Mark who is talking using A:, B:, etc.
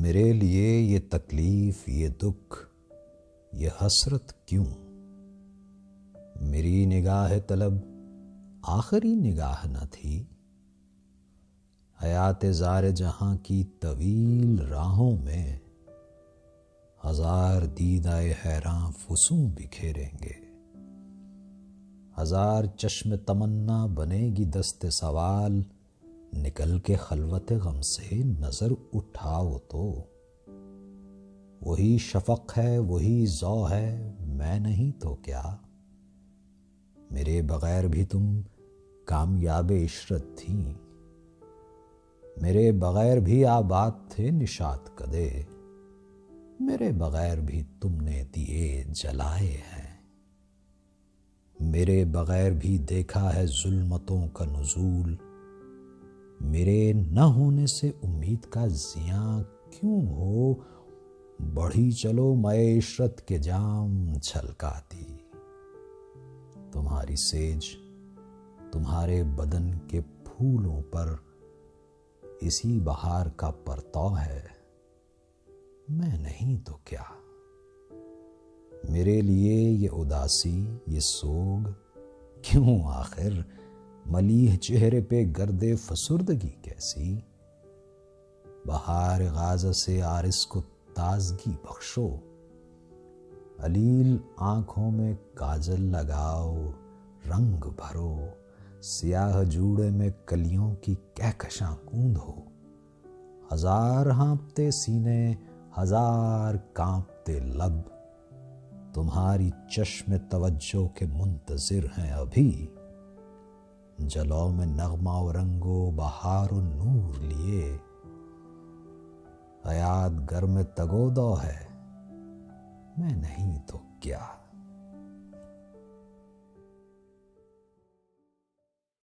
A: मेरे लिए ये तकलीफ, ये दुख, ये हसरत क्यों? मेरी निगाह तलब आखिरी निगाह न थी। हयात ज़ार जहां की तवील राहों में हजार दीदाए हैरां फुसूं बिखेरेंगे। हजार चश्म तमन्ना बनेगी दस्ते सवाल, निकल के खलवत गम से नजर उठाओ तो। वही शफक है, वही ज़ौ है, मैं नहीं तो क्या। मेरे बगैर भी तुम कामयाब इशरत थी, मेरे बगैर भी आबाद थे निशात कदे, मेरे बगैर भी तुमने दिए जलाए हैं। मेरे बगैर भी देखा है जुल्मतों का नुज़ूल, मेरे न होने से उम्मीद का ज़ियां क्यों हो। बढ़ी चलो मैं इशरत के जाम छलकाती, तुम्हारी सेज तुम्हारे बदन के फूलों पर इसी बहार का परतौ है, मैं नहीं तो क्या। मेरे लिए ये उदासी, ये सोग क्यों आखिर। मलीह चेहरे पे गर्दे फसुर्दगी कैसी। बहार गाज़ा से आरिस को ताजगी बख्शो। अलील आंखों में काजल लगाओ, रंग भरो। सियाह जूड़े में कलियों की कहकशां गूंधो। हजार हाँपते सीने, हजार कांपते लब, तुम्हारी चश्मे तवज्जो के मुंतजिर हैं अभी। जलौ में नगमा और रंगो बहार और नूर लिए, हयात गर में तगोदो है, मैं नहीं तो क्या।